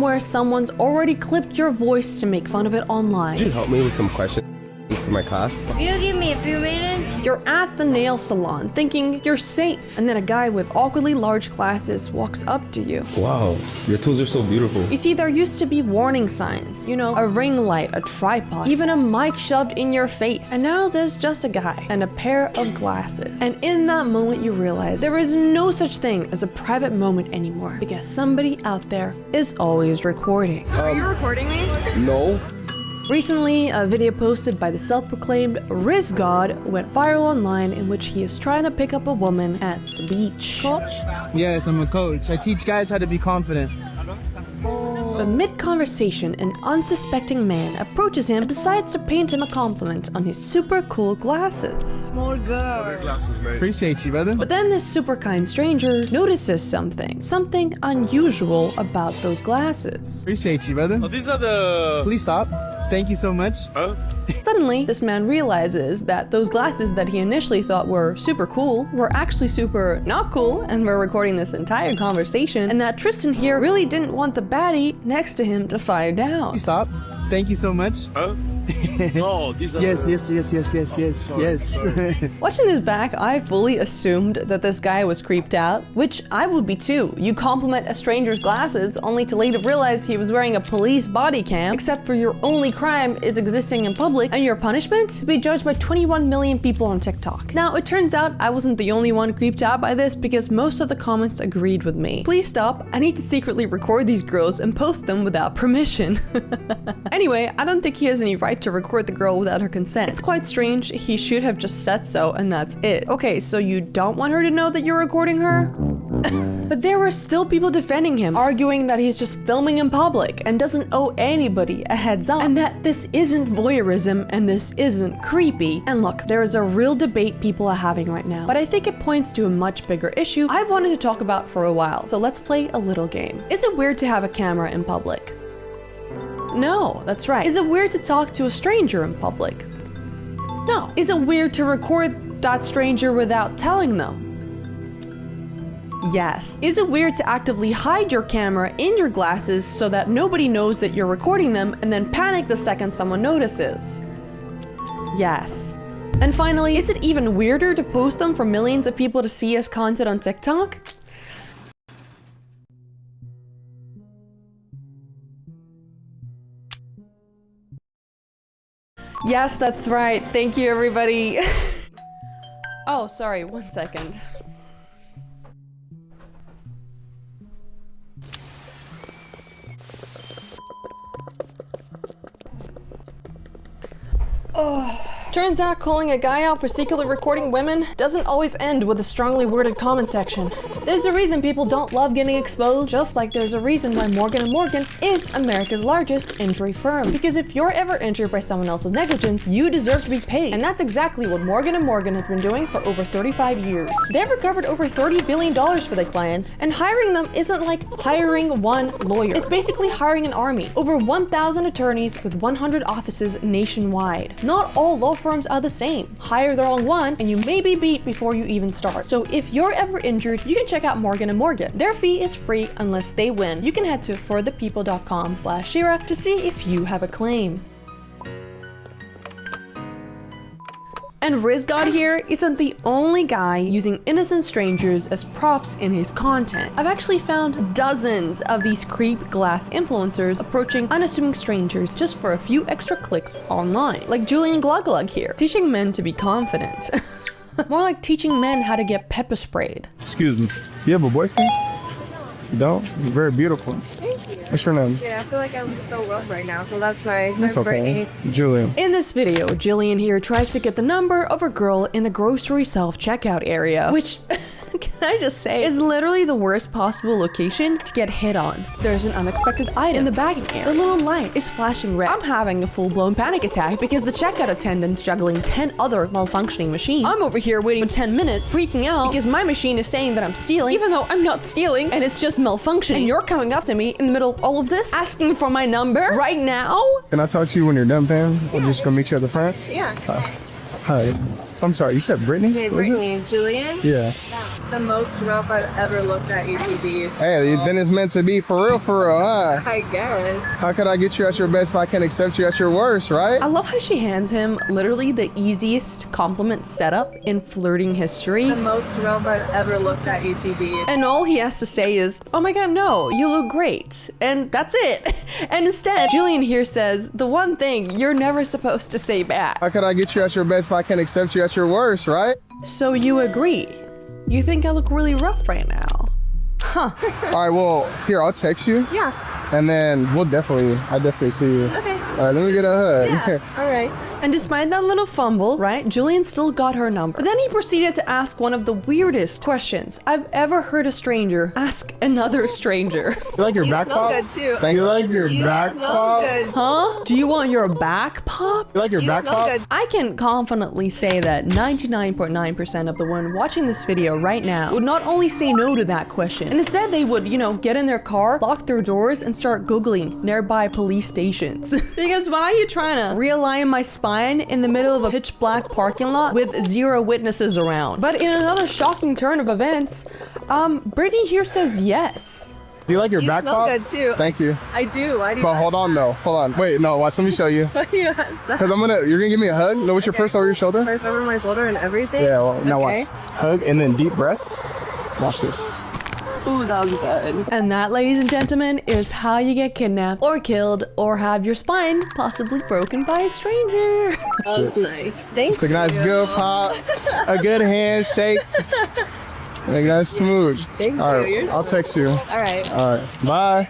where someone's already clipped your voice to make fun of it online. Could you help me with some questions for my class? You give me a few minutes? You're at the nail salon thinking you're safe, and then a guy with awkwardly large glasses walks up to you. Wow, your tools are so beautiful. You see, there used to be warning signs, you know, a ring light, a tripod, even a mic shoved in your face. And now there's just a guy and a pair of glasses. And in that moment you realize there is no such thing as a private moment anymore, because somebody out there is always recording. Are you recording me? No. Recently, a video posted by the self-proclaimed Riz God went viral online, in which he is trying to pick up a woman at the beach. Coach? Yes, I'm a coach. I teach guys how to be confident. But mid-conversation, an unsuspecting man approaches him and decides to paint him a compliment on his super cool glasses. More girl. Glasses, mate. Appreciate you, brother. But then this super kind stranger notices something unusual about those glasses. Appreciate you, brother. Oh, these are the... Please stop. Thank you so much. Huh? Suddenly, this man realizes that those glasses that he initially thought were super cool were actually super not cool, and were recording this entire conversation, and that Tristan here really didn't want the baddie next to him to find out. Please stop. Thank you so much. Huh? No, these are... Yes. Watching this back, I fully assumed that this guy was creeped out, which I would be too. You compliment a stranger's glasses only to later realize he was wearing a police body cam, except for your only crime is existing in public, and your punishment to be judged by 21 million people on TikTok. Now, it turns out I wasn't the only one creeped out by this, because most of the comments agreed with me. Please stop, I need to secretly record these girls and post them without permission. Anyway, I don't think he has any right to record the girl without her consent. It's quite strange, he should have just said so and that's it. Okay, so you don't want her to know that you're recording her? But there were still people defending him, arguing that he's just filming in public and doesn't owe anybody a heads up, and that this isn't voyeurism and this isn't creepy. And look, there is a real debate people are having right now, but I think it points to a much bigger issue I've wanted to talk about for a while, so let's play a little game. Is it weird to have a camera in public? No, that's right. Is it weird to talk to a stranger in public? No. Is it weird to record that stranger without telling them? Yes. Is it weird to actively hide your camera in your glasses so that nobody knows that you're recording them and then panic the second someone notices? Yes. And finally, is it even weirder to post them for millions of people to see as content on TikTok? Yes, that's right. Thank you, everybody. Oh, sorry, 1 second. Turns out calling a guy out for secretly recording women doesn't always end with a strongly worded comment section. There's a reason people don't love getting exposed, just like there's a reason why Morgan & Morgan is America's largest injury firm. Because if you're ever injured by someone else's negligence, you deserve to be paid. And that's exactly what Morgan & Morgan has been doing for over 35 years. They've recovered over $30 billion for their clients, and hiring them isn't like hiring one lawyer. It's basically hiring an army. Over 1,000 attorneys with 100 offices nationwide. Not all law firms are the same. Hire the wrong one and you may be beat before you even start. So if you're ever injured, you can check out Morgan & Morgan. Their fee is free unless they win. You can head to forthepeople.com/Shira to see if you have a claim. And Riz God here isn't the only guy using innocent strangers as props in his content. I've actually found dozens of these creep glass influencers approaching unassuming strangers just for a few extra clicks online. Like Julian Glug here, teaching men to be confident. More like teaching men how to get pepper sprayed. Excuse me, you have a boyfriend? You don't? You're very beautiful. What's your name? Yeah, I feel like I'm so rough right now, so that's nice. That's I'm okay. Brittany. Julian. In this video, Jillian here tries to get the number of a girl in the grocery self-checkout area, which, can I just say, is literally the worst possible location to get hit on. There's an unexpected item in the bagging area. The little light is flashing red. I'm having a full-blown panic attack because the checkout attendant's juggling 10 other malfunctioning machines. I'm over here waiting for 10 minutes, freaking out because my machine is saying that I'm stealing, even though I'm not stealing and it's just malfunctioning. And you're coming up to me in the middle of all of this, asking for my number right now? Can I talk to you when you're done, Pam? We're just gonna meet you at the front? Yeah. Hi. I'm sorry, you said Brittany? Hey, Was it? Brittany, Julian, Yeah. the most rough I've ever looked at HEBs. Hey, then it's meant to be for real, huh? I guess. How could I get you at your best if I can't accept you at your worst, right? I love how she hands him literally the easiest compliment setup in flirting history. The most rough I've ever looked at HEBs. And all he has to say is, oh my god, no, you look great. And that's it. And instead, Julian here says the one thing you're never supposed to say back. How could I get you at your best if I can't accept you at your worst, right? So you agree? You think I look really rough right now? Huh. All right, well, here, I'll text you. Yeah. And then I'll definitely see you. Okay. All right, let me get a hug. Yeah. All right. And despite that little fumble, right, Julian still got her number. But then he proceeded to ask one of the weirdest questions I've ever heard a stranger ask another stranger. You like your You back smell pop? good, too. Thank you. Like your back Smell pop? good. Huh? Do you want your back popped? You like your You back smell pop? good. I can confidently say that 99.9% of the women watching this video right now would not only say no to that question, and instead they would, get in their car, lock their doors, and start Googling nearby police stations. Because why are you trying to realign my spine in the middle of a pitch black parking lot with 0 witnesses around? But in another shocking turn of events, Brittany here says yes. Do you like your You back smell pop? good, too. Thank you. I do. Why do you But ask hold on, though. Hold on. Wait, no, watch. Let me show you. that? Why do you ask that? Because you're going to give me a hug? No, with your purse over your shoulder? First over my shoulder and everything? Yeah, well, now Okay. watch. Hug and then deep breath. Watch this. Ooh, that was good. And that, ladies and gentlemen, is how you get kidnapped or killed or have your spine possibly broken by a stranger. That was nice. Thank It's a you. nice good pop, a good handshake, and a nice smooch. Thank All you, right, you're I'll text you. All right. All right, bye.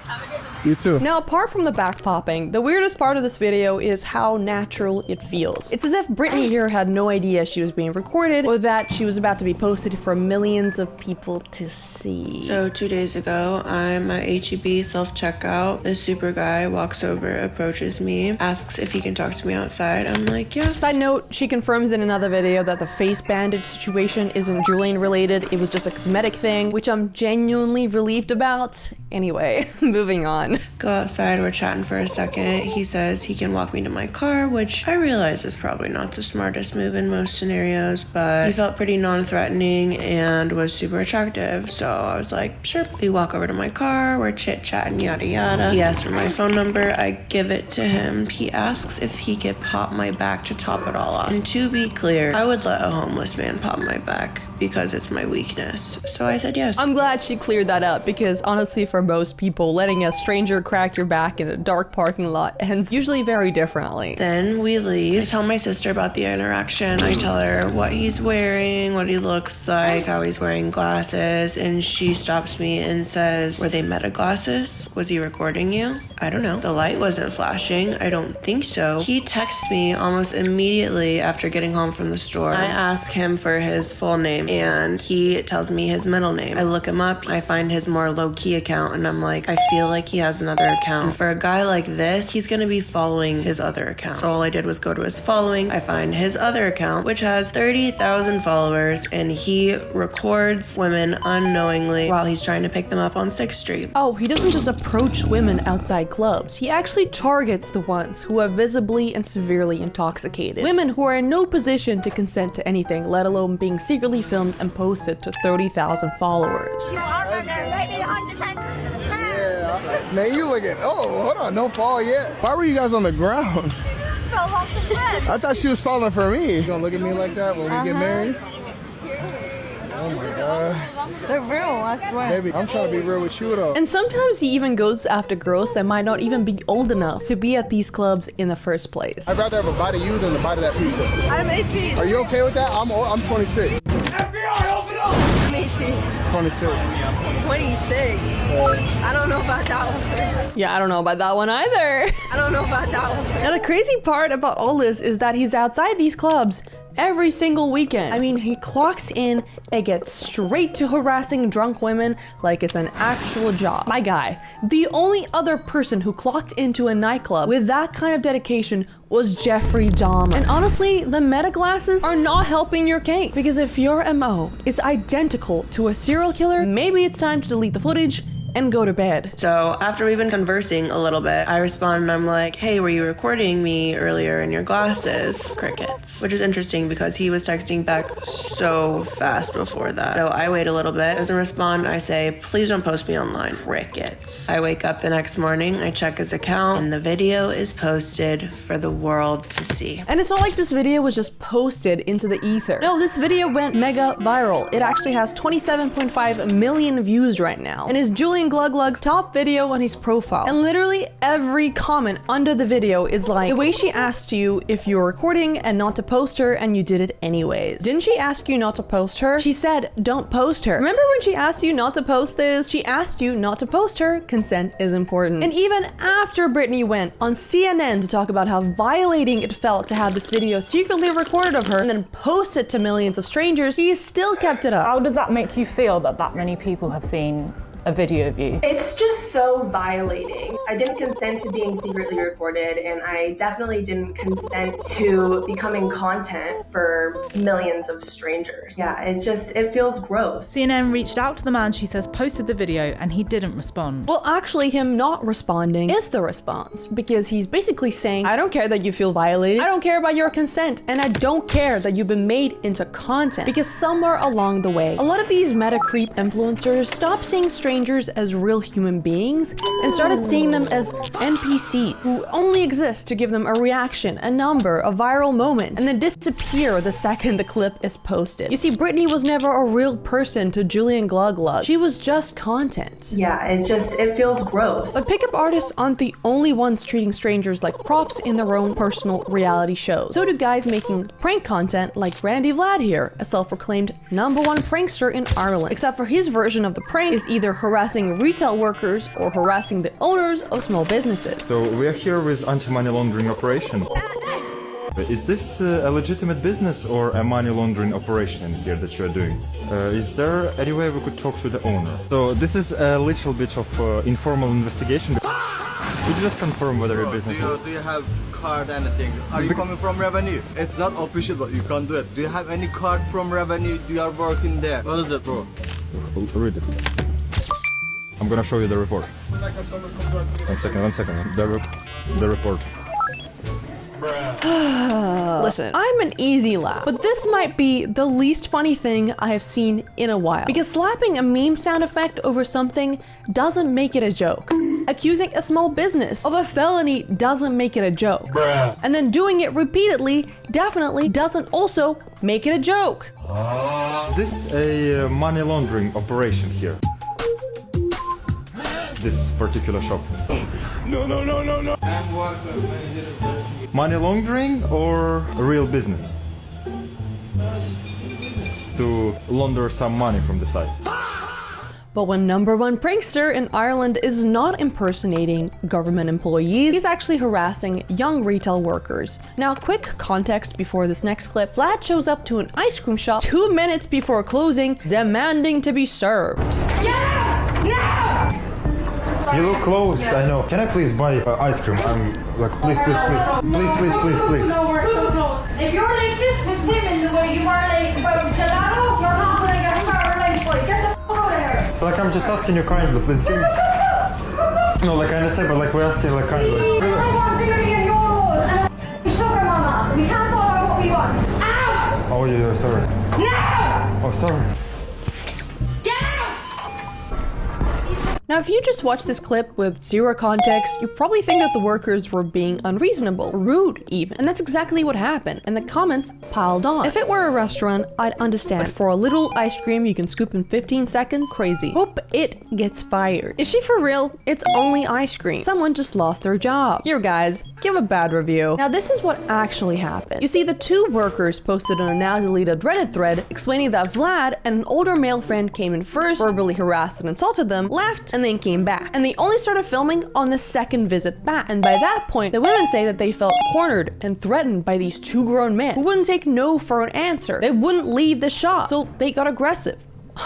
You too. Now, apart from the back popping, the weirdest part of this video is how natural it feels. It's as if Brittany here had no idea she was being recorded or that she was about to be posted for millions of people to see. So 2 days ago, I'm at HEB self-checkout. This super guy walks over, approaches me, asks if he can talk to me outside. I'm like, yeah. Side note, she confirms in another video that the face bandage situation isn't Julian related, it was just a cosmetic thing, which I'm genuinely relieved about. Anyway, moving on. Go outside, we're chatting for a second. He says he can walk me to my car, which I realize is probably not the smartest move in most scenarios, but he felt pretty non-threatening and was super attractive. So I was like, sure. We walk over to my car, we're chit-chatting, yada yada. He asks for my phone number, I give it to him. He asks if he could pop my back to top it all off. And to be clear, I would let a homeless man pop my back because it's my weakness. So I said yes. I'm glad she cleared that up because honestly, for most people, letting a stranger crack your back in a dark parking lot ends usually very differently. Then we leave. I tell my sister about the interaction. I tell her what he's wearing, what he looks like, how he's wearing glasses, and she stops me and says, were they meta glasses? Was he recording you? I don't know. The light wasn't flashing. I don't think so. He texts me almost immediately after getting home from the store. I ask him for his full name and he tells me his middle name. I look him up. I find his more low-key account and I'm like, I feel like he has another account. And for a guy like this, he's gonna be following his other account. So all I did was go to his following. I find his other account, which has 30,000 followers, and he records women unknowingly while he's trying to pick them up on 6th Street. Oh, he doesn't just approach women outside clubs. He actually targets the ones who are visibly and severely intoxicated. Women who are in no position to consent to anything, let alone being secretly filmed and posted to 30,000 followers. Yeah, man, you looking? Oh, hold on, don't fall yet. Why were you guys on the ground? I thought she was falling for me. You gonna look at me like that when we get married? Oh my god. They're real, I swear. Baby, I'm trying to be real with you though. And sometimes he even goes after girls that might not even be old enough to be at these clubs in the first place. I'd rather have a bite of you than a bite of that pizza. I'm 18. Are you okay with that? I'm 26. I'm 18. 26. 26. I don't know about that one. Yeah, I don't know about that one either. I don't know about that one. Now the crazy part about all this is that he's outside these clubs every single weekend. I mean, he clocks in and gets straight to harassing drunk women like it's an actual job. My guy, the only other person who clocked into a nightclub with that kind of dedication was Jeffrey Dahmer. And honestly, the meta glasses are not helping your case. Because if your MO is identical to a serial killer, maybe it's time to delete the footage and go to bed. So after we've been conversing a little bit, I respond and I'm like, hey, were you recording me earlier in your glasses? Crickets. Which is interesting because he was texting back so fast before that. So I wait a little bit. Doesn't respond. I say, please don't post me online. Crickets. I wake up the next morning, I check his account, and the video is posted for the world to see. And it's not like this video was just posted into the ether. No, this video went mega viral. It actually has 27.5 million views right now and is Julian Gluglug's top video on his profile. And literally every comment under the video is like, the way she asked you if you were recording and not to post her and you did it anyways. Didn't she ask you not to post her? She said, don't post her. Remember when she asked you not to post this? She asked you not to post her. Consent is important. And even after Britney went on CNN to talk about how violating it felt to have this video secretly recorded of her and then post it to millions of strangers, he still kept it up. How does that make you feel that many people have seen a video of you? It's just so violating. I didn't consent to being secretly recorded, and I definitely didn't consent to becoming content for millions of strangers. Yeah, it feels gross. CNN reached out to the man she says posted the video and he didn't respond. Well, actually, him not responding is the response, because he's basically saying, I don't care that you feel violated, I don't care about your consent, and I don't care that you've been made into content. Because somewhere along the way, a lot of these meta creep influencers stopped seeing strangers as real human beings and started seeing them as NPCs who only exist to give them a reaction, a number, a viral moment, and then disappear the second the clip is posted. You see, Britney was never a real person to Julian Gluglug. She was just content. Yeah, it feels gross. But pickup artists aren't the only ones treating strangers like props in their own personal reality shows. So do guys making prank content like Randy Vlad here, a self-proclaimed #1 prankster in Ireland. Except for his version of the prank is either harassing retail workers or harassing the owners of small businesses. So we are here with anti-money laundering operation. Is this a legitimate business or a money laundering operation here that you're doing? Is there any way we could talk to the owner? So this is a little bit of informal investigation. Could you just confirm whether your business is... Do you have card, anything? Are you coming from revenue? It's not official, but you can't do it. Do you have any card from revenue? Do you are working there? What is it, bro? Read it. I'm gonna show you the report. One second. The report. Listen, I'm an easy laugh, but this might be the least funny thing I have seen in a while. Because slapping a meme sound effect over something doesn't make it a joke. Accusing a small business of a felony doesn't make it a joke. And then doing it repeatedly definitely doesn't also make it a joke. This is a money laundering operation here. This particular shop. No. Money laundering or real business? To launder some money from the side. But when #1 prankster in Ireland is not impersonating government employees, he's actually harassing young retail workers. Now, quick context before this next clip. Vlad shows up to an ice cream shop 2 minutes before closing, demanding to be served. You look closed, I know. Can I please buy ice cream? I'm like, please. No, we're so close. If you're like this with women the way you are like gelato, you're not gonna get far like boy. Get the f out of here. Like, I'm just asking you kindly, please give me... No, like, I understand, but like, we're asking like kindly. I want to get your role and sugar mama. We can't follow what we want. Out! Oh, yeah, sorry. No! Oh, sorry. Now, if you just watch this clip with zero context, you probably think that the workers were being unreasonable, rude even. And that's exactly what happened, and the comments piled on. If it were a restaurant, I'd understand. But for a little ice cream you can scoop in 15 seconds, crazy. Hope it gets fired. Is she for real? It's only ice cream. Someone just lost their job. Here, guys, give a bad review. Now, this is what actually happened. You see, the two workers posted on a now deleted Reddit thread explaining that Vlad and an older male friend came in first, verbally harassed and insulted them, left, and then came back. And they only started filming on the second visit back. And by that point, the women say that they felt cornered and threatened by these two grown men who wouldn't take no for an answer. They wouldn't leave the shop, so they got aggressive.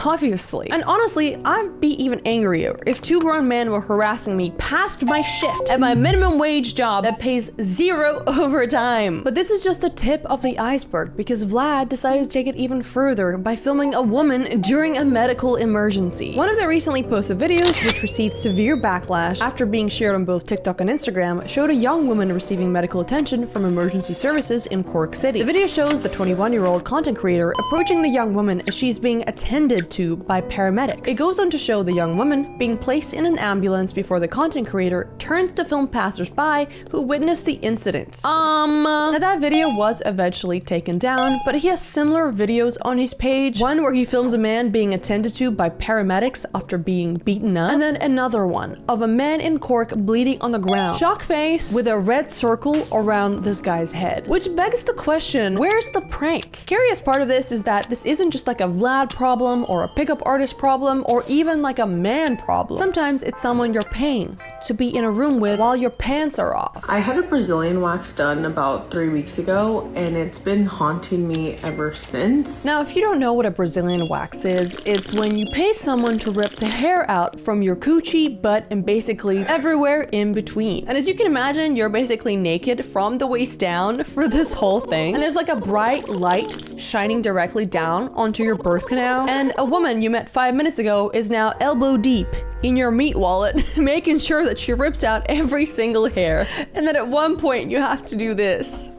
Obviously. And honestly, I'd be even angrier if 2 grown men were harassing me past my shift at my minimum wage job that pays 0 overtime. But this is just the tip of the iceberg because Vlad decided to take it even further by filming a woman during a medical emergency. One of the recently posted videos, which received severe backlash after being shared on both TikTok and Instagram, showed a young woman receiving medical attention from emergency services in Cork City. The video shows the 21-year-old content creator approaching the young woman as she's being attended to by paramedics. It goes on to show the young woman being placed in an ambulance before the content creator turns to film passersby who witnessed the incident. Now that video was eventually taken down, but he has similar videos on his page. One where he films a man being attended to by paramedics after being beaten up, and then another one of a man in Cork bleeding on the ground, shock face with a red circle around this guy's head. Which begs the question, where's the prank? Scariest part of this is that this isn't just like a Vlad problem or a pickup artist problem or even like a man problem. Sometimes it's someone you're paying to be in a room with while your pants are off. I had a Brazilian wax done about 3 weeks ago and it's been haunting me ever since. Now, if you don't know what a Brazilian wax is, it's when you pay someone to rip the hair out from your coochie, butt, and basically everywhere in between. And as you can imagine, you're basically naked from the waist down for this whole thing. And there's like a bright light shining directly down onto your birth canal. And a woman you met 5 minutes ago is now elbow deep in your meat wallet, making sure that she rips out every single hair. And then at one point you have to do this.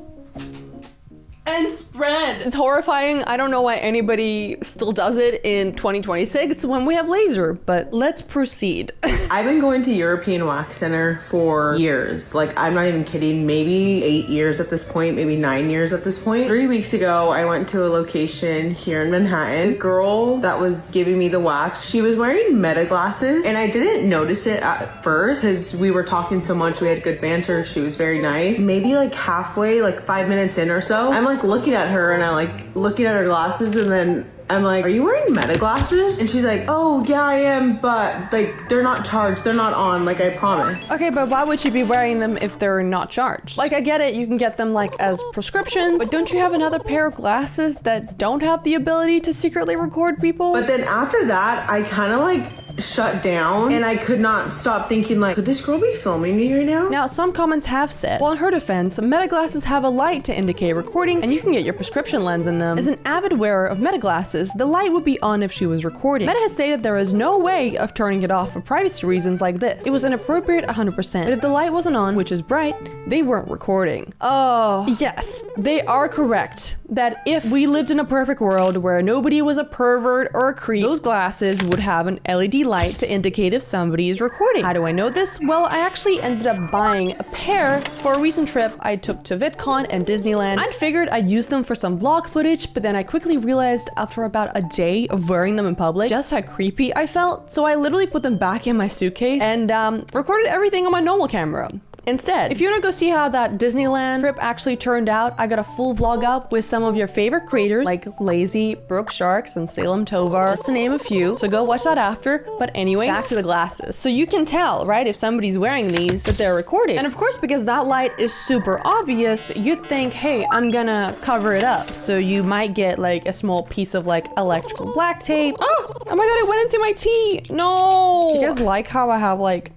And spread. It's horrifying. I don't know why anybody still does it in 2026 when we have laser, but let's proceed. I've been going to European Wax Center for years. Like, I'm not even kidding, maybe 8 years at this point, maybe 9 years at this point. 3 weeks ago, I went to a location here in Manhattan. The girl that was giving me the wax, she was wearing meta glasses, and I didn't notice it at first because we were talking so much, we had good banter, she was very nice. Maybe like halfway, like 5 minutes in or so, I'm like looking at her and I like looking at her glasses and then I'm like, are you wearing meta glasses? And she's like, oh yeah, I am, but like they're not charged, they're not on, like I promise. Okay, but why would you be wearing them if they're not charged? Like, I get it, you can get them like as prescriptions, but don't you have another pair of glasses that don't have the ability to secretly record people? But then after that, I kind of like shut down and I could not stop thinking like, could this girl be filming me right now? Now, some comments have said, well, in her defense, meta glasses have a light to indicate recording and you can get your prescription lens in them. As an avid wearer of meta glasses, the light would be on if she was recording. Meta has stated there is no way of turning it off for privacy reasons like this. It was inappropriate 100%, but if the light wasn't on, which is bright, they weren't recording. Oh, yes, they are correct that if we lived in a perfect world where nobody was a pervert or a creep, those glasses would have an LED light to indicate if somebody is recording. How do I know this? Well, I actually ended up buying a pair for a recent trip I took to VidCon and Disneyland. I'd figured I'd use them for some vlog footage, but then I quickly realized after about a day of wearing them in public just how creepy I felt. So I literally put them back in my suitcase and recorded everything on my normal camera. Instead, if you want to go see how that Disneyland trip actually turned out, I got a full vlog up with some of your favorite creators like Lazy, Brooke Sharks, and Salem Tovar, just to name a few. So go watch that after. But anyway, back to the glasses. So you can tell, right, if somebody's wearing these, that they're recording. And of course, because that light is super obvious, you'd think, hey, I'm gonna cover it up. So you might get like a small piece of like electrical black tape. Oh my god, it went into my tea. No. You guys like how I have like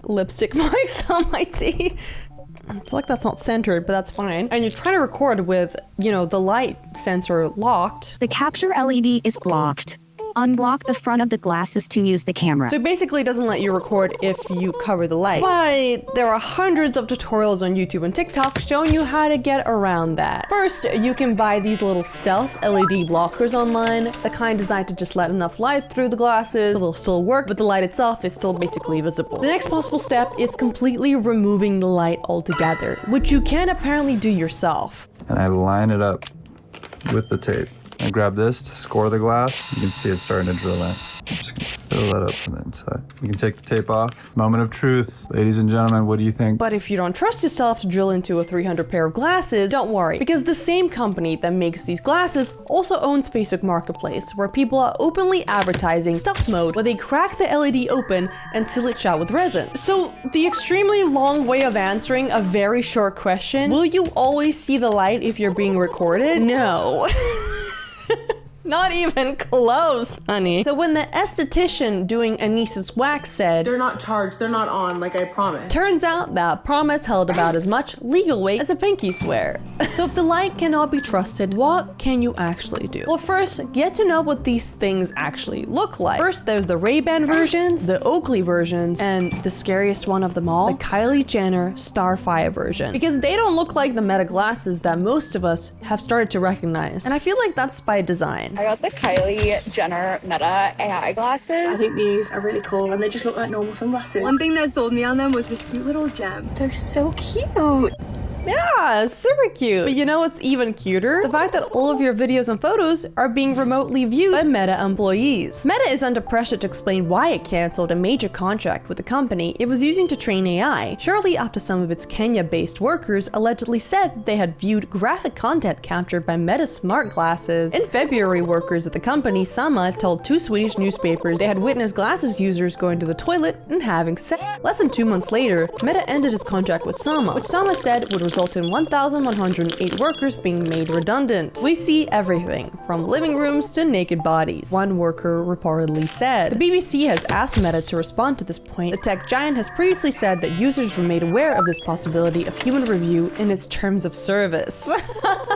lipstick marks on my teeth? I feel like that's not centered, but that's fine. And you're trying to record with, you know, the light sensor locked. The capture LED is blocked. Unblock the front of the glasses to use the camera. So it basically doesn't let you record if you cover the light. But there are hundreds of tutorials on YouTube and TikTok showing you how to get around that. First, you can buy these little stealth LED blockers online, the kind designed to just let enough light through the glasses so they'll still work, but the light itself is still basically visible. The next possible step is completely removing the light altogether, which you can apparently do yourself. And I line it up with the tape. I grab this to score the glass. You can see it starting to drill in. I'm just gonna fill that up from the inside. You can take the tape off. Moment of truth. Ladies and gentlemen, what do you think? But if you don't trust yourself to drill into a 300 pair of glasses, don't worry, because the same company that makes these glasses also owns Facebook Marketplace, where people are openly advertising stealth mode, where they crack the LED open and seal it shut with resin. So the extremely long way of answering a very short question, will you always see the light if you're being recorded? No. Not even close, honey. So when the esthetician doing Anissa's wax said, "They're not charged, they're not on, like I promised." Turns out that promise held about as much legal weight as a pinky swear. So if the light cannot be trusted, what can you actually do? Well, first, get to know what these things actually look like. First, there's the Ray-Ban versions, the Oakley versions, and the scariest one of them all, the Kylie Jenner Starfire version. Because they don't look like the Meta glasses that most of us have started to recognize. And I feel like that's by design. I got the Kylie Jenner Meta AI glasses. I think these are really cool and they just look like normal sunglasses. One thing that sold me on them was this cute little gem. They're so cute. Yeah, super cute. But you know what's even cuter? The fact that all of your videos and photos are being remotely viewed by Meta employees. Meta is under pressure to explain why it canceled a major contract with the company it was using to train AI, shortly after some of its Kenya-based workers allegedly said they had viewed graphic content captured by Meta smart glasses. In February, workers at the company, Sama, told 2 Swedish newspapers they had witnessed glasses users going to the toilet and having sex. Less than 2 months later, Meta ended its contract with Sama, which Sama said would result in 1,108 workers being made redundant. We see everything, from living rooms to naked bodies, one worker reportedly said. The BBC has asked Meta to respond to this point. The tech giant has previously said that users were made aware of this possibility of human review in its terms of service.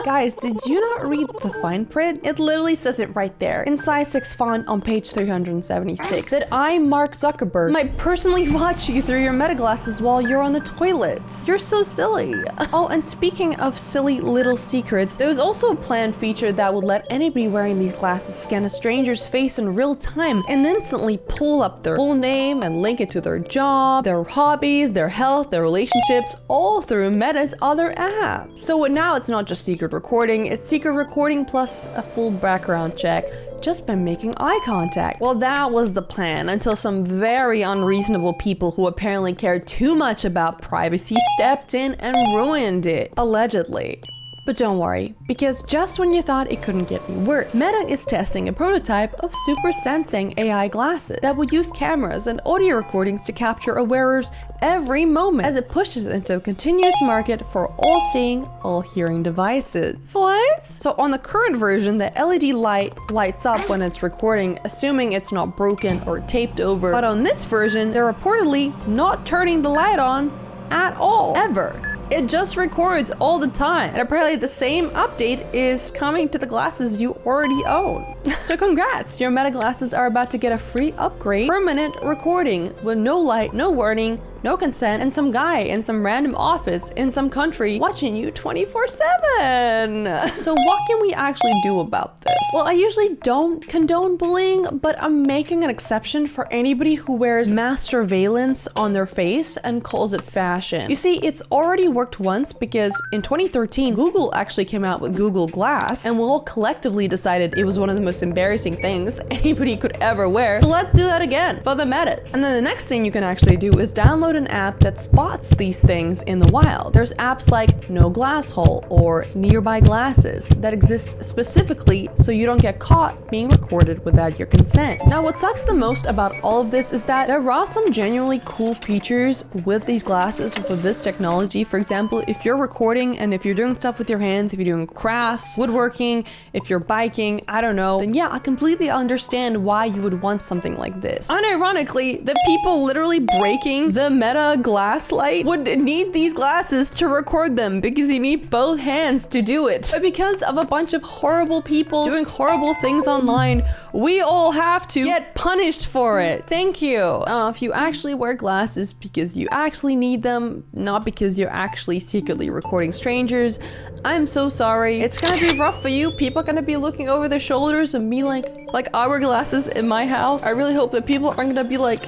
Guys, did you not read the fine print? It literally says it right there, in size 6 font on page 376, that I, Mark Zuckerberg, might personally watch you through your Meta glasses while you're on the toilet. You're so silly. Oh, and speaking of silly little secrets, there was also a planned feature that would let anybody wearing these glasses scan a stranger's face in real time and instantly pull up their full name and link it to their job, their hobbies, their health, their relationships, all through Meta's other apps. So now it's not just secret recording, it's secret recording plus a full background check, just by making eye contact. Well, that was the plan until some very unreasonable people who apparently cared too much about privacy stepped in and ruined it, allegedly. But don't worry, because just when you thought it couldn't get any worse, Meta is testing a prototype of super sensing AI glasses that will use cameras and audio recordings to capture a wearer's every moment as it pushes into a continuous market for all-seeing, all-hearing devices. What? So on the current version, the LED light lights up when it's recording, assuming it's not broken or taped over. But on this version, they're reportedly not turning the light on at all, ever. It just records all the time. And apparently the same update is coming to the glasses you already own. So congrats, your Meta glasses are about to get a free upgrade, permanent recording with no light, no warning, no consent, and some guy in some random office in some country watching you 24/7. So what can we actually do about this? Well, I usually don't condone bullying, but I'm making an exception for anybody who wears mass surveillance on their face and calls it fashion. You see, it's already worked once because in 2013, Google actually came out with Google Glass, and we all collectively decided it was one of the most embarrassing things anybody could ever wear. So let's do that again for the Metas. And then the next thing you can actually do is download an app that spots these things in the wild. There's apps like No Glass Hole or Nearby Glasses that exist specifically so you don't get caught being recorded without your consent. Now, what sucks the most about all of this is that there are some genuinely cool features with these glasses, with this technology. For example, if you're recording and if you're doing stuff with your hands, if you're doing crafts, woodworking, if you're biking, I don't know, then yeah, I completely understand why you would want something like this. Unironically, the people literally breaking the Meta glass light would need these glasses to record them because you need both hands to do it. But because of a bunch of horrible people doing horrible things online, we all have to get punished for it. Thank you. If you actually wear glasses because you actually need them, not because you're actually secretly recording strangers, I'm so sorry. It's gonna be rough for you. People are gonna be looking over their shoulders and be like I wear glasses in my house. I really hope that people aren't gonna be like,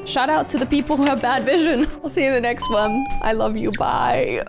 shout out to the people who have bad vision. I'll see you in the next one. I love you. Bye.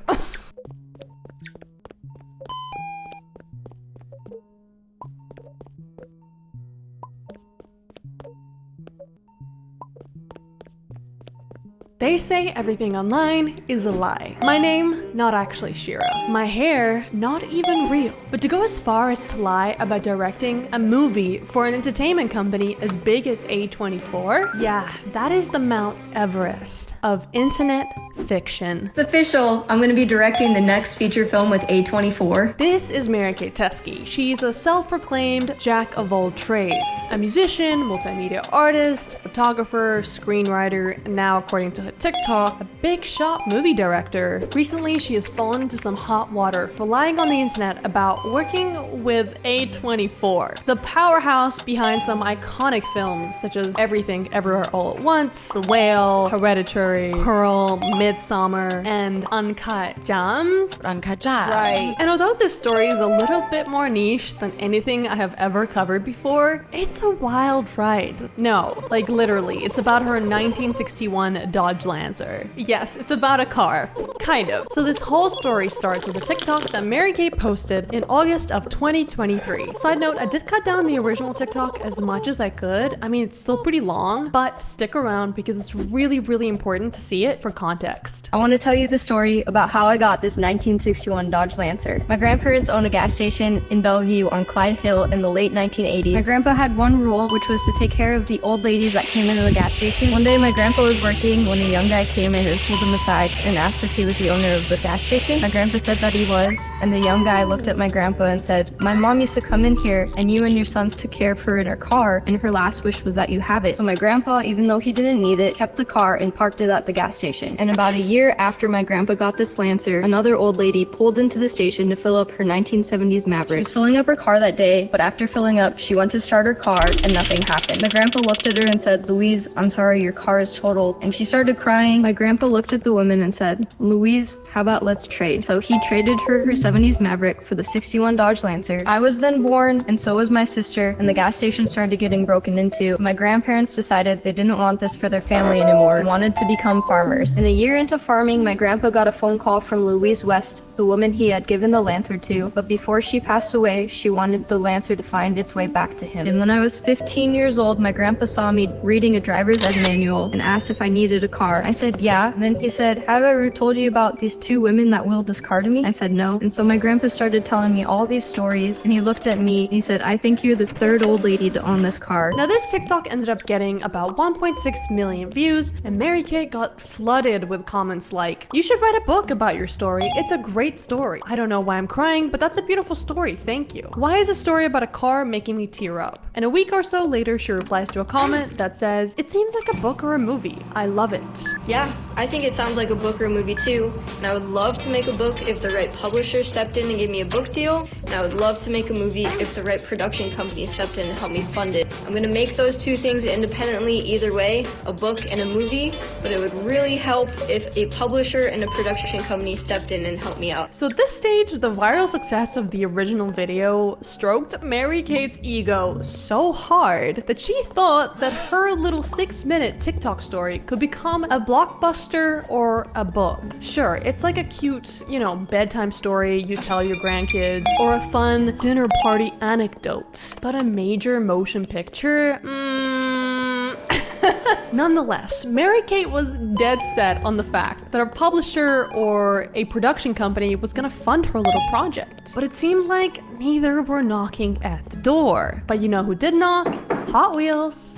They say everything online is a lie. My name, not actually Shira. My hair, not even real. But to go as far as to lie about directing a movie for an entertainment company as big as A24, yeah, that is the Mount Everest of internet fiction. It's official. I'm going to be directing the next feature film with A24. This is Mary-Kate Teskey. She's a self-proclaimed jack of all trades. A musician, multimedia artist, photographer, screenwriter, and now, according to her TikTok, a big shot movie director. Recently, she has fallen into some hot water for lying on the internet about working with A24, the powerhouse behind some iconic films such as Everything Everywhere All at Once, The Whale, Hereditary, Pearl, Midsommar, and Uncut Gems. Uncut Gems. Right. And although this story is a little bit more niche than anything I have ever covered before, it's a wild ride. No, like literally, it's about her 1961 Dodge Lancer. Yes, it's about a car. Kind of. So this whole story starts with a TikTok that Mary-Kate posted in August of 2023. Side note, I did cut down the original TikTok as much as I could. I mean, it's still pretty long, but stick around because it's really, really important to see it for context. I want to tell you the story about how I got this 1961 Dodge Lancer. My grandparents owned a gas station in Bellevue on Clyde Hill in the late 1980s. My grandpa had one rule, which was to take care of the old ladies that came into the gas station. One day my grandpa was working when a young guy came in and pulled him aside and asked if he was the owner of the gas station. My grandpa said that he was, and the young guy looked at my grandpa and said, "My mom used to come in here and you and your sons took care of her in her car, and her last wish was that you have it." So my grandpa, even though he didn't need it, kept the car and parked it at the gas station. And about a year after my grandpa got this Lancer, another old lady pulled into the station to fill up her 1970s Maverick. She was filling up her car that day, but after filling up, she went to start her car and nothing happened. My grandpa looked at her and said, "Louise, I'm sorry, your car is totaled." And she started crying. My grandpa looked at the woman and said, "Louise, how about let's trade?" So he traded her 70s Maverick for the 61 Dodge Lancer. I was then born, and so was my sister, and the gas station started getting broken into. My grandparents decided they didn't want this for their family anymore and wanted to become farmers. And a year into farming, my grandpa got a phone call from Louise West, the woman he had given the Lancer to, but before she passed away, she wanted the Lancer to find its way back to him. And when I was 15 years old, my grandpa saw me reading a driver's ed manual and asked if I needed a car. I said, yeah. And then he said, "Have I ever told you about these two women that willed this car to me?" I said, no. And so my grandpa started telling me all these stories, and he looked at me and he said, "I think you're the third old lady to own this car." Now this TikTok ended up getting about 1.6 million views, and Mary-Kate got flooded with comments like, "You should write a book about your story. It's a great story. I don't know why I'm crying, but that's a beautiful story. Thank you. Why is a story about a car making me tear up?" And a week or so later, she replies to a comment that says, "It seems like a book or a movie. I love it." Yeah, I think it sounds like a book or a movie too, and I would love to make a book if the right publisher stepped in and gave me a book deal, and I would love to make a movie if the right production company stepped in and helped me fund it. I'm gonna make those two things independently either way, a book and a movie, but it would really help if a publisher and a production company stepped in and helped me out. So at this stage, the viral success of the original video stroked Mary-Kate's ego so hard that she thought that her little 6-minute TikTok story could become a blockbuster or a book. Sure, it's like a cute, bedtime story you tell your grandkids, or a fun dinner party anecdote, but a major motion picture? Nonetheless, Mary-Kate was dead set on the fact that a publisher or a production company was gonna fund her little project. But it seemed like neither were knocking at the door. But you know who did knock? Hot Wheels.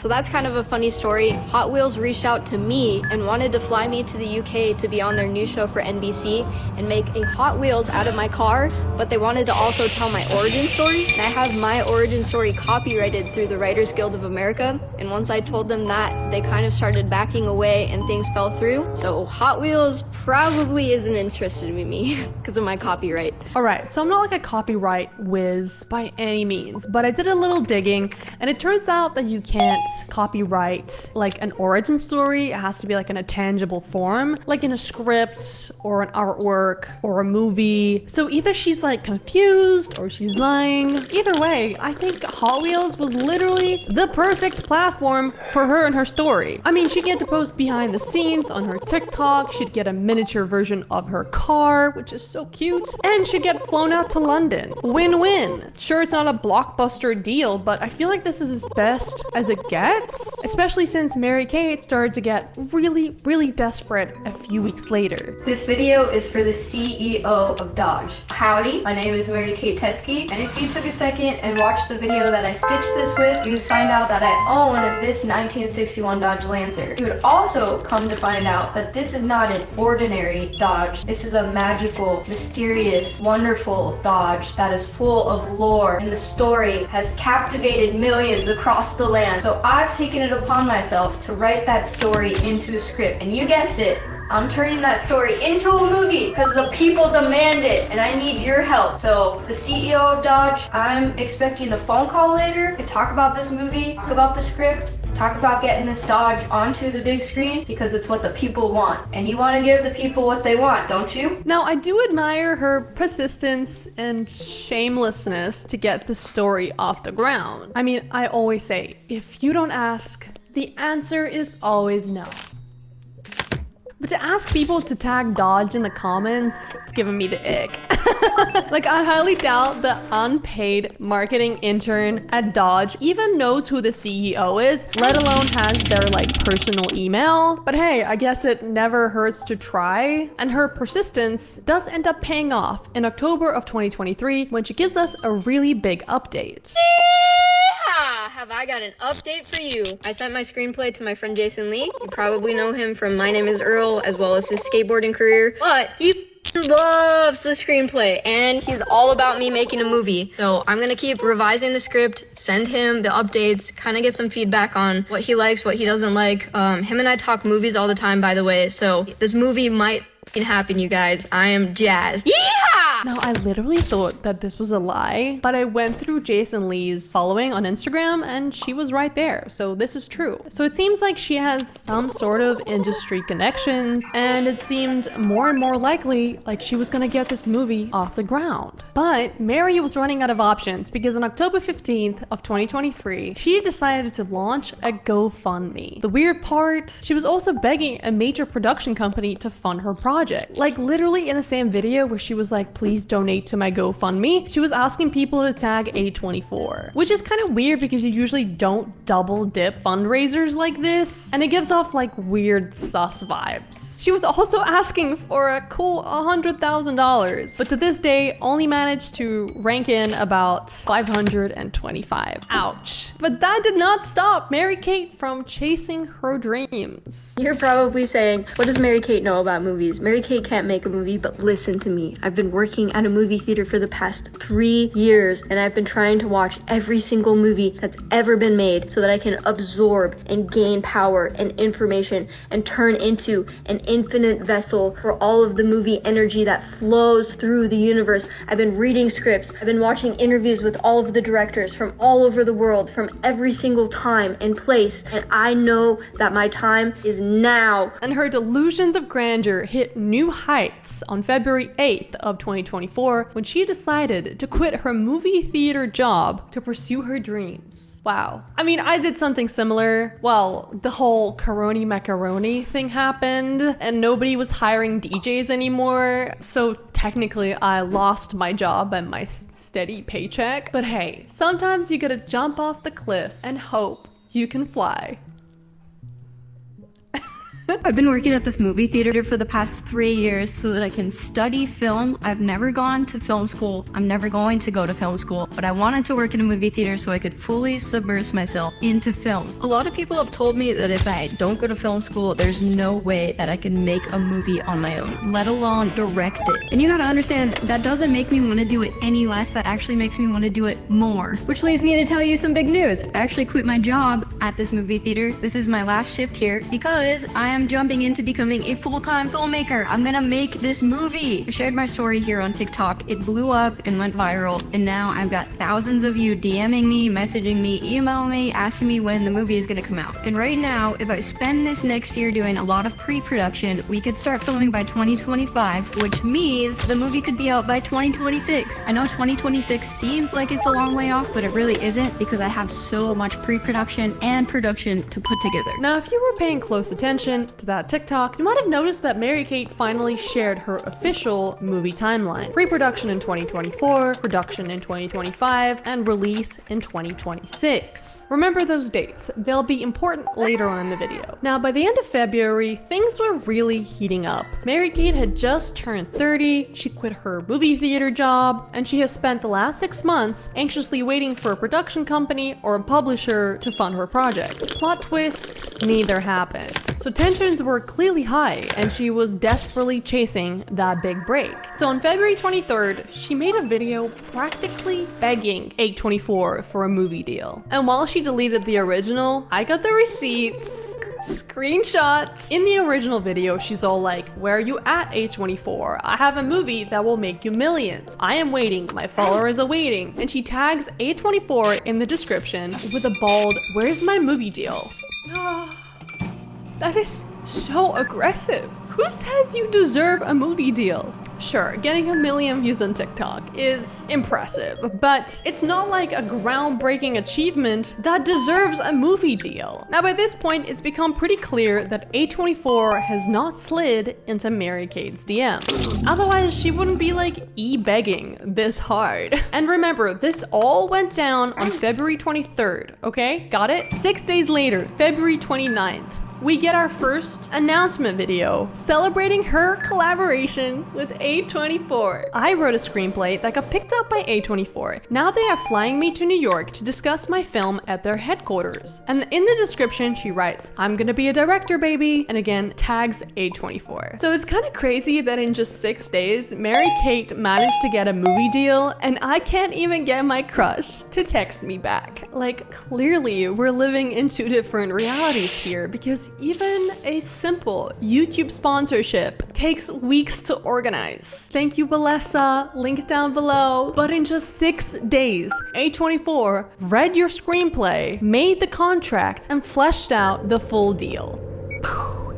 So that's kind of a funny story. Hot Wheels reached out to me and wanted to fly me to the UK to be on their new show for NBC and make a Hot Wheels out of my car, but they wanted to also tell my origin story. And I have my origin story copyrighted through the Writers Guild of America. And once I told them that, they kind of started backing away and things fell through. So Hot Wheels probably isn't interested in me because of my copyright. Alright, so I'm not like a copyright whiz by any means, but I did a little digging, and it turns out that you can't copyright like an origin story. It has to be like in a tangible form, like in a script or an artwork or a movie. So either she's like confused or she's lying. Either way, I think Hot Wheels was literally the perfect platform for her and her story. I mean, she'd get to post behind the scenes on her TikTok, she'd get a miniature version of her car, which is so cute, and she'd get flown out to London. Win-win. Sure, it's not a blockbuster deal, but I feel like this is as best as it gets, especially since Mary-Kate started to get really desperate a few weeks later. This video is for the CEO of Dodge. Howdy, my name is Mary-Kate Teskey, and if you took a second and watched the video that I stitched this with, you would find out that I own this 1961 Dodge Lancer. You would also come to find out that this is not an ordinary Dodge. This is a magical, mysterious, wonderful Dodge that is full of lore, and the story has captivated millions across the land. So I've taken it upon myself to write that story into a script, and you guessed it, I'm turning that story into a movie because the people demand it and I need your help. So the CEO of Dodge, I'm expecting a phone call later to talk about this movie, talk about the script, talk about getting this Dodge onto the big screen because it's what the people want. And you want to give the people what they want, don't you? Now, I do admire her persistence and shamelessness to get the story off the ground. I mean, I always say, if you don't ask, the answer is always no. But to ask people to tag Dodge in the comments, it's giving me the ick. Like, I highly doubt the unpaid marketing intern at Dodge even knows who the CEO is, let alone has their like personal email. But hey, I guess it never hurts to try. And her persistence does end up paying off in October of 2023 when she gives us a really big update. Have I got an update for you? I sent my screenplay to my friend Jason Lee. You probably know him from My Name is Earl, as well as his skateboarding career, but he loves the screenplay and he's all about me making a movie. So I'm gonna keep revising the script, send him the updates, kind of get some feedback on what he likes, what he doesn't like. Him and I talk movies all the time, by the way, so this movie might happen, you guys. I am jazzed. Yeehaw! Now, I literally thought that this was a lie, but I went through Jason Lee's following on Instagram and she was right there. So this is true. So it seems like she has some sort of industry connections, and it seemed more and more likely like she was gonna get this movie off the ground. But Mary was running out of options because on October 15th of 2023, she decided to launch a GoFundMe. The weird part, she was also begging a major production company to fund her project. Like literally in the same video where she was like, please donate to my GoFundMe, she was asking people to tag A24, which is kind of weird because you usually don't double dip fundraisers like this, and it gives off like weird sus vibes. She was also asking for a cool $100,000, but to this day only managed to rank in about 525. Ouch. But that did not stop Mary-Kate from chasing her dreams. You're probably saying, what does Mary-Kate know about movies? Mary-Kate can't make a movie, but listen to me. I've been working at a movie theater for the past 3 years, and I've been trying to watch every single movie that's ever been made so that I can absorb and gain power and information and turn into an infinite vessel for all of the movie energy that flows through the universe. I've been reading scripts. I've been watching interviews with all of the directors from all over the world, from every single time and place, and I know that my time is now. And her delusions of grandeur hit new heights on February 8th of 2024 when she decided to quit her movie theater job to pursue her dreams. Wow. I mean, I did something similar. Well, the whole Coroni Macaroni thing happened and nobody was hiring DJs anymore. So technically I lost my job and my steady paycheck. But hey, sometimes you gotta jump off the cliff and hope you can fly. I've been working at this movie theater for the past 3 years so that I can study film. I've never gone to film school. I'm never going to go to film school, but I wanted to work in a movie theater so I could fully submerge myself into film. A lot of people have told me that if I don't go to film school, there's no way that I can make a movie on my own, let alone direct it. And you gotta understand, that doesn't make me want to do it any less. That actually makes me want to do it more. Which leads me to tell you some big news. I actually quit my job at this movie theater. This is my last shift here because I am jumping into becoming a full-time filmmaker. I'm gonna make this movie. I shared my story here on TikTok. It blew up and went viral, and now I've got thousands of you DMing me, messaging me, emailing me, asking me when the movie is gonna come out. And right now, if I spend this next year doing a lot of pre-production, we could start filming by 2025, which means the movie could be out by 2026. I know 2026 seems like it's a long way off, but it really isn't because I have so much pre-production and production to put together. Now, if you were paying close attention, reaction to that TikTok, you might have noticed that Mary-Kate finally shared her official movie timeline. Pre-production in 2024, production in 2025, and release in 2026. Remember those dates, they'll be important later on in the video. Now, by the end of February, things were really heating up. Mary-Kate had just turned 30, she quit her movie theater job, and she has spent the last 6 months anxiously waiting for a production company or a publisher to fund her project. Plot twist, neither happened. So tensions were clearly high, and she was desperately chasing that big break. So on February 23rd, she made a video practically begging A24 for a movie deal. And while she deleted the original, I got the receipts, screenshots. In the original video, she's all like, "Where are you at, A24? I have a movie that will make you millions. I am waiting, my followers are waiting." And she tags A24 in the description with a bold, "Where's my movie deal?" That is so aggressive. Who says you deserve a movie deal? Sure, getting 1 million views on TikTok is impressive, but it's not like a groundbreaking achievement that deserves a movie deal. Now, by this point, it's become pretty clear that A24 has not slid into Mary-Kate's DMs. Otherwise, she wouldn't be like e-begging this hard. And remember, this all went down on February 23rd, okay? Got it? 6 days later, February 29th. We get our first announcement video celebrating her collaboration with A24. I wrote a screenplay that got picked up by A24. Now they are flying me to New York to discuss my film at their headquarters. And in the description, she writes, "I'm gonna be a director, baby," and again, tags A24. So it's kind of crazy that in just 6 days, Mary-Kate managed to get a movie deal, and I can't even get my crush to text me back. Like, clearly, we're living in 2 different realities here, because even a simple YouTube sponsorship takes weeks to organize. Thank you, Balessa, link down below. But in just 6 days, A24 read your screenplay, made the contract, and fleshed out the full deal.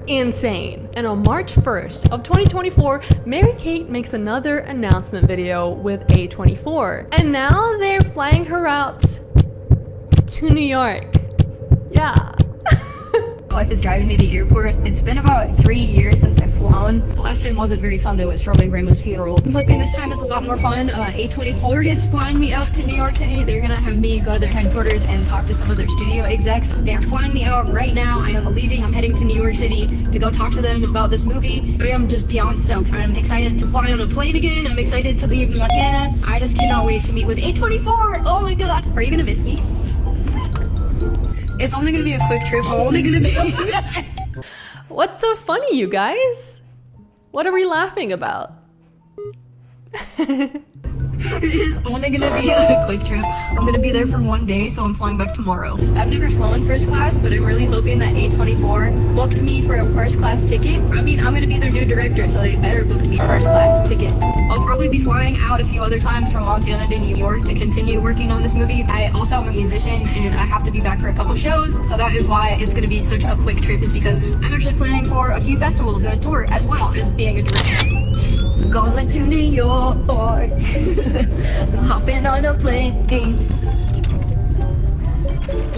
Insane. And on March 1st of 2024, Mary-Kate makes another announcement video with A24. And now they're flying her out to New York. Yeah. Life is driving me to the airport. It's been about 3 years since I've flown. The last time wasn't very fun though, it was for my grandma's funeral. I'm hoping this time is a lot more fun. A24 is flying me out to New York City. They're gonna have me go to their headquarters and talk to some of their studio execs. They're flying me out right now. I am leaving. I'm heading to New York City to go talk to them about this movie. I am just beyond stoked. I'm excited to fly on a plane again. I'm excited to leave Montana. I just cannot wait to meet with A24. Oh my god. Are you gonna miss me? It's only gonna be a quick trip. Only gonna be. What's so funny, you guys? What are we laughing about? It is only gonna be a quick trip. I'm gonna be there for 1 day, so I'm flying back tomorrow. I've never flown first class, but I'm really hoping that A24 booked me for a first class ticket. I mean, I'm gonna be their new director, so they better book me a first class ticket. I'll probably be flying out a few other times from Montana to New York to continue working on this movie. I also am a musician, and I have to be back for a couple shows, so that is why it's gonna be such a quick trip, is because I'm actually planning for a few festivals and a tour, as well as being a director. Going to New York, hopping on a plane. We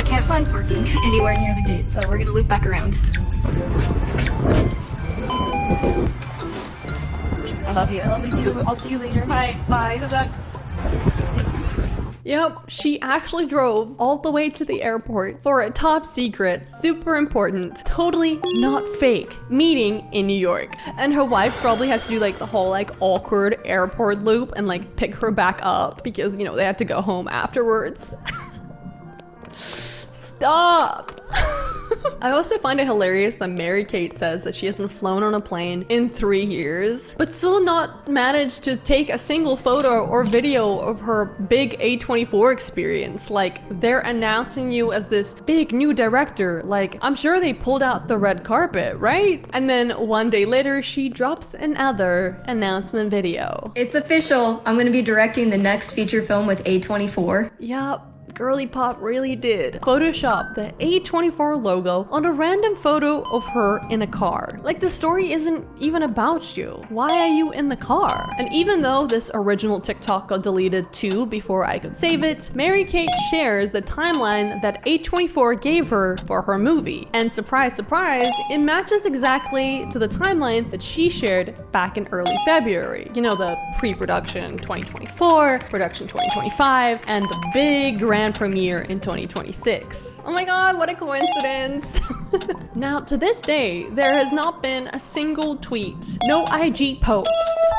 can't find parking anywhere near the gate, so we're gonna loop back around. I love you. I'll see you later. Bye. Bye. Good luck. Yep, she actually drove all the way to the airport for a top secret, super important, totally not fake meeting in New York. And her wife probably had to do like the whole like awkward airport loop and like pick her back up because, you know, they had to go home afterwards. Stop! I also find it hilarious that Mary-Kate says that she hasn't flown on a plane in 3 years, but still not managed to take a single photo or video of her big A24 experience. Like, they're announcing you as this big new director. Like, I'm sure they pulled out the red carpet, right? And then 1 day later, she drops another announcement video. It's official. I'm gonna be directing the next feature film with A24. Yup. girly pop really did Photoshop the A24 logo on a random photo of her in a car. Like, the story isn't even about you. Why are you in the car? And even though this original TikTok got deleted too before I could save it, Mary-Kate shares the timeline that A24 gave her for her movie. And surprise, surprise, it matches exactly to the timeline that she shared back in early February. You know, the pre-production 2024, production 2025, and the big grand premiere in 2026. Oh my god, what a coincidence. Now, to this day, there has not been a single tweet, no IG posts,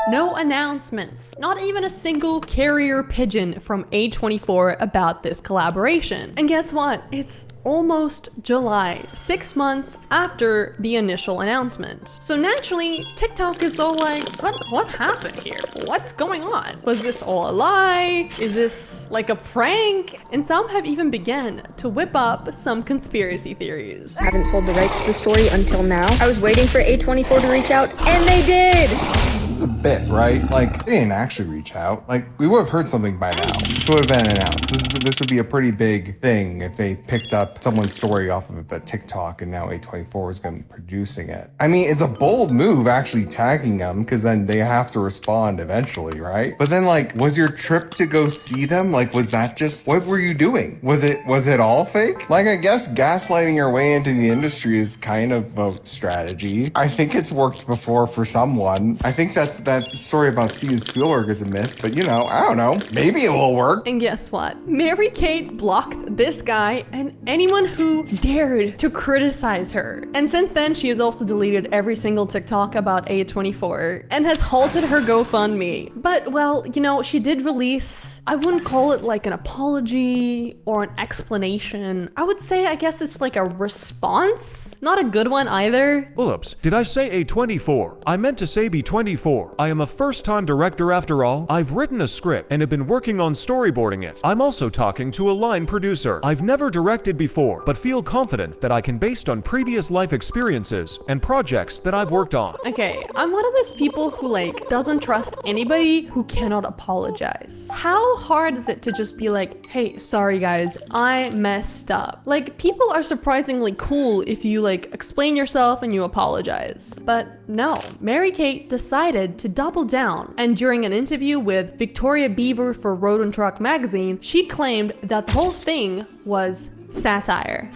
no announcements, not even a single carrier pigeon from A24 about this collaboration. And guess what? It's almost July, 6 months after the initial announcement. So naturally, TikTok is all like, what happened here? What's going on? Was this all a lie? Is this like a prank? And some have even begun to whip up some conspiracy theories. I haven't sold the rights to the story until now. I was waiting for A24 to reach out, and they did! This is a bit, right? Like, they didn't actually reach out. Like, we would have heard something by now. This would have been announced. This would be a pretty big thing if they picked up someone's story off of a TikTok and now A24 is going to be producing it. I mean, it's a bold move actually tagging them because then they have to respond eventually, right? But then, like, was your trip to go see them? Like, was that just, what were you doing? Was it all fake? Like, I guess gaslighting your way into the industry is kind of a strategy. I think it's worked before for someone. I think that story about Steven Spielberg is a myth, but you know, I don't know. Maybe it will work. And guess what? Mary-Kate blocked this guy and anyone who dared to criticize her. And since then, she has also deleted every single TikTok about A24 and has halted her GoFundMe. But, well, you know, she did release, I wouldn't call it like an apology or an explanation. I would say, I guess it's like a response. Not a good one either. Whoops, did I say A24? I meant to say B24. I am a first-time director after all. I've written a script and have been working on storyboarding it. I'm also talking to a line producer. I've never directed before, but feel confident that I can based on previous life experiences and projects that I've worked on. Okay, I'm one of those people who like doesn't trust anybody who cannot apologize. How hard is it to just be like, hey, sorry guys, I messed up? Like, people are surprisingly cool if you like explain yourself and you apologize. But no, Mary-Kate decided to double down, and during an interview with Victoria Beaver for Road and Truck magazine, she claimed that the whole thing was satire.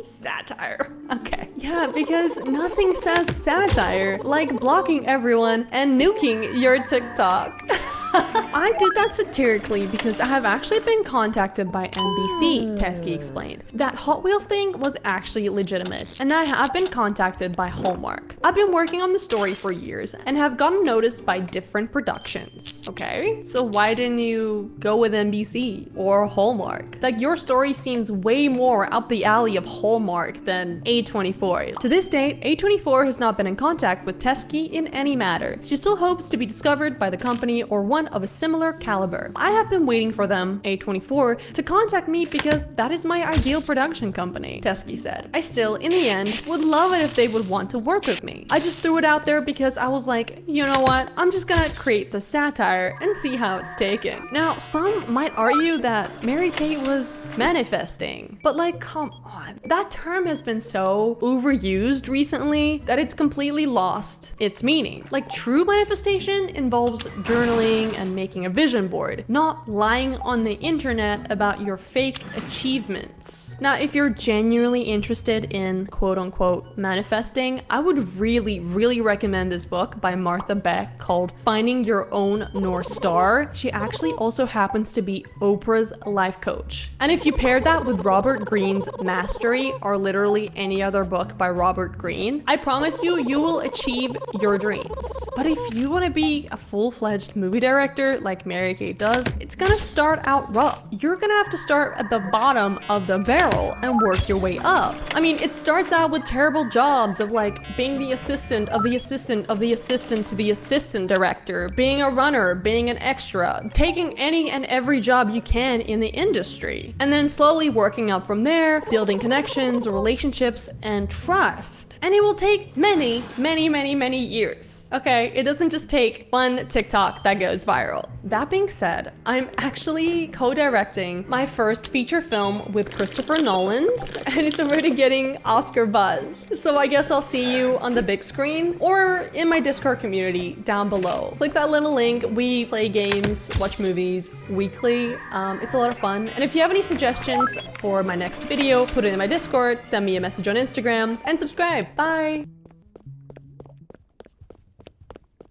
Satire. Okay. Yeah, because nothing says satire like blocking everyone and nuking your TikTok. I did that satirically because I have actually been contacted by NBC, Teskey explained. That Hot Wheels thing was actually legitimate, and I have been contacted by Hallmark. I've been working on the story for years and have gotten noticed by different productions, okay? So why didn't you go with NBC or Hallmark? Like, your story seems way more up the alley of Hallmark than A24. To this date, A24 has not been in contact with Teskey in any matter. She still hopes to be discovered by the company or one of a similar caliber. I have been waiting for them, A24, to contact me because that is my ideal production company, Teskey said. I still, in the end, would love it if they would want to work with me. I just threw it out there because I was like, you know what? I'm just gonna create the satire and see how it's taken. Now, some might argue that Mary-Kate was manifesting, but like, come on. That term has been so overused recently that it's completely lost its meaning. Like, true manifestation involves journaling and making a vision board, not lying on the internet about your fake achievements. Now, if you're genuinely interested in quote unquote manifesting, I would really recommend this book by Martha Beck called Finding Your Own North Star. She actually also happens to be Oprah's life coach. And if you pair that with Robert Greene's Mastery or literally any other book by Robert Greene, I promise you, you will achieve your dreams. But if you want to be a full-fledged movie director like Mary-Kate does, it's gonna start out rough. You're gonna have to start at the bottom of the barrel and work your way up. I mean, it starts out with terrible jobs of like being the assistant of the assistant of the assistant to the assistant director, being a runner, being an extra, taking any and every job you can in the industry, and then slowly working up from there, building connections, relationships, and trust. And it will take many years. Okay, it doesn't just take one TikTok that goes this viral. That being said, I'm actually co-directing my first feature film with Christopher Nolan, and it's already getting Oscar buzz. So I guess I'll see you on the big screen or in my Discord community down below. Click that little link. We play games, watch movies weekly. It's a lot of fun. And if you have any suggestions for my next video, put it in my Discord, send me a message on Instagram, and subscribe. Bye!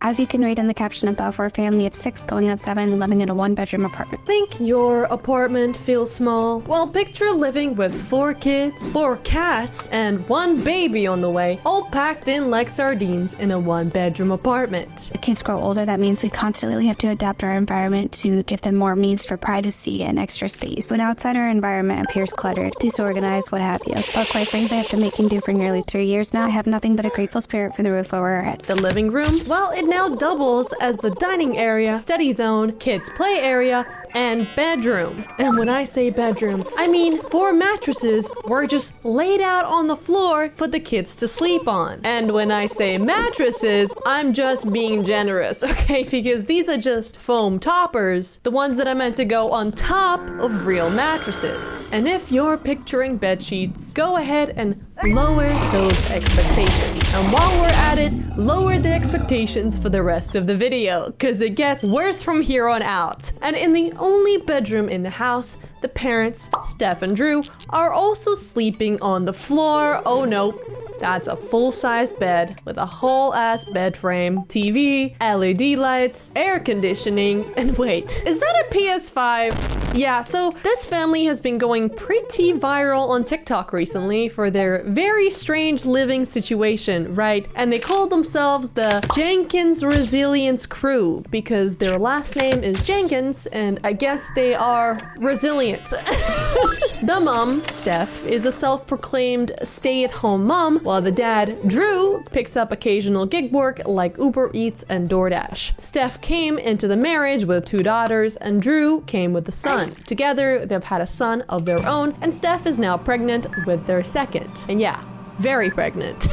As you can read in the caption above, we're a family of 6 going on 7 living in a 1-bedroom apartment. Think your apartment feels small? Well, picture living with 4 kids, 4 cats, and 1 baby on the way, all packed in like sardines in a 1-bedroom apartment. The kids grow older, that means we constantly have to adapt our environment to give them more means for privacy and extra space. When outside our environment appears cluttered, disorganized, what have you. But quite frankly, after making do for nearly 3 years now, I have nothing but a grateful spirit for the roof over our head. The living room? Well, it now doubles as the dining area, study zone, kids play area, and bedroom. And when I say bedroom, I mean 4 mattresses were just laid out on the floor for the kids to sleep on. And when I say mattresses, I'm just being generous, okay? Because these are just foam toppers, the ones that are meant to go on top of real mattresses. And if you're picturing bed sheets, go ahead and lower those expectations. And while we're at it, lower the expectations for the rest of the video, because it gets worse from here on out. And in the only bedroom in the house, the parents, Steph and Drew, are also sleeping on the floor. Oh no, that's a full-size bed with a whole-ass bed frame, TV, LED lights, air conditioning, and wait, is that a PS5? Yeah, so this family has been going pretty viral on TikTok recently for their very strange living situation, right? And they call themselves the Jenkins Resilience Crew because their last name is Jenkins, and I guess they are resilient. The mom, Steph, is a self-proclaimed stay-at-home mom, while the dad, Drew, picks up occasional gig work like Uber Eats and DoorDash. Steph came into the marriage with 2 daughters, and Drew came with a son. Together, they've had a son of their own, and Steph is now pregnant with their second. And yeah, very pregnant.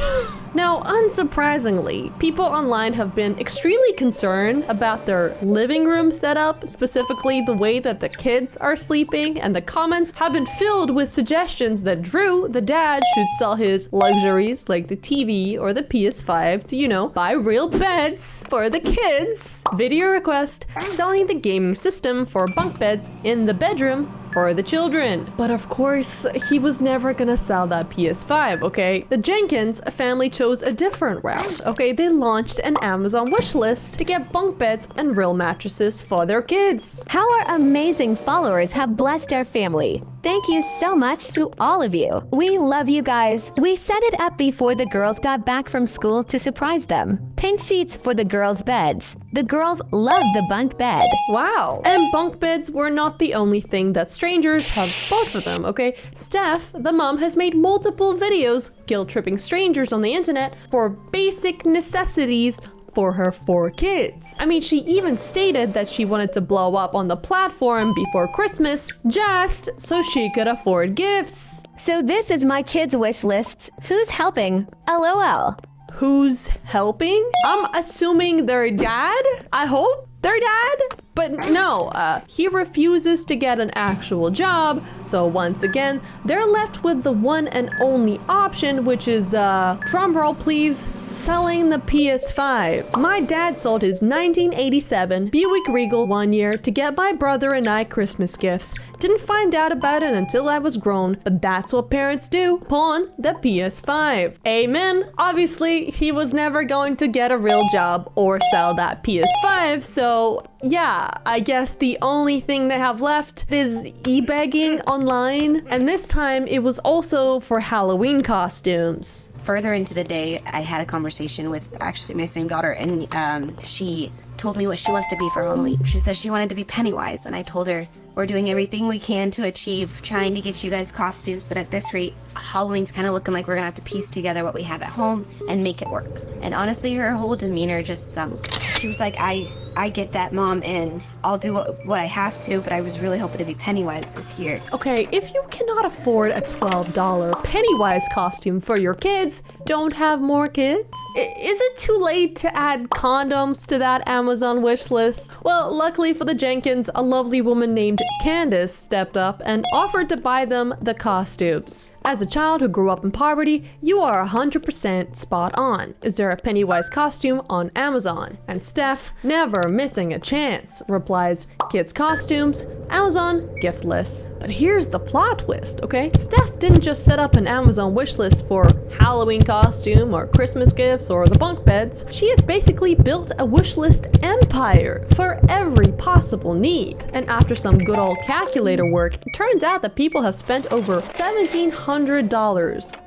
Now, unsurprisingly, people online have been extremely concerned about their living room setup, specifically the way that the kids are sleeping, and the comments have been filled with suggestions that Drew, the dad, should sell his luxuries like the TV or the PS5 to, you know, buy real beds for the kids. Video request, selling the gaming system for bunk beds in the bedroom for the children. But of course, he was never gonna sell that PS5, okay? The Jenkins family chose a different route, okay? They launched an Amazon wish list to get bunk beds and real mattresses for their kids. How our amazing followers have blessed our family. Thank you so much to all of you. We love you guys. We set it up before the girls got back from school to surprise them. Pink sheets for the girls' beds. The girls love the bunk bed. Wow. And bunk beds were not the only thing that strangers have bought for them, okay? Steph, the mom, has made multiple videos guilt-tripping strangers on the internet for basic necessities for her 4 kids. I mean, she even stated that she wanted to blow up on the platform before Christmas just so she could afford gifts. So this is my kids' wish list. Who's helping? LOL. Who's helping? I'm assuming their dad? I hope their dad? But no, he refuses to get an actual job, so once again, they're left with the one and only option, which is, drumroll please, selling the PS5. My dad sold his 1987 Buick Regal one year to get my brother and I Christmas gifts. Didn't find out about it until I was grown, but that's what parents do, pawn the PS5. Amen. Obviously, he was never going to get a real job or sell that PS5, so yeah, I guess the only thing they have left is e-begging online, and this time it was also for Halloween costumes. Further into the day, I had a conversation with actually my same daughter, and she told me what she wants to be for Halloween. She said she wanted to be Pennywise, and I told her we're doing everything we can to achieve trying to get you guys costumes, but at this rate, Halloween's kind of looking like we're gonna have to piece together what we have at home and make it work. And honestly, her whole demeanor just sunk. She was like, I get that, Mom, and I'll do what I have to, but I was really hoping to be Pennywise this year. Okay, if you cannot afford a $12 Pennywise costume for your kids, don't have more kids? Is it too late to add condoms to that Amazon wish list? Well, luckily for the Jenkins, a lovely woman named Candace stepped up and offered to buy them the costumes. As a child who grew up in poverty, you are 100% spot on. Is there a Pennywise costume on Amazon? And Steph, never missing a chance, replies, kids costumes, Amazon gift list. But here's the plot twist, okay? Steph didn't just set up an Amazon wish list for Halloween costume or Christmas gifts or the bunk beds. She has basically built a wish list empire for every possible need. And after some good old calculator work, it turns out that people have spent over $1,700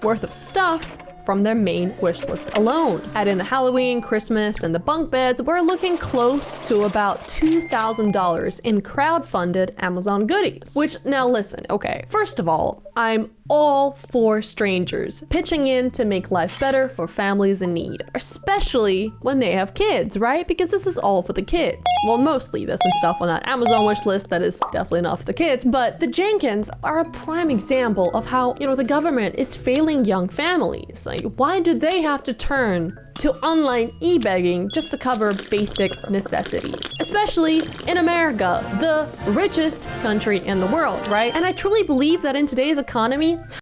worth of stuff from their main wish list alone. Add in the Halloween, Christmas, and the bunk beds, we're looking close to about $2,000 in crowdfunded Amazon goodies. Which, now listen, okay, first of all, I'm all for strangers pitching in to make life better for families in need, especially when they have kids, right? Because this is all for the kids. Well, mostly there's some stuff on that Amazon wish list that is definitely not for the kids, but the Jenkins are a prime example of how, the government is failing young families. Like, why do they have to turn to online e-begging just to cover basic necessities, especially in America, the richest country in the world, right? And I truly believe that in today's economy,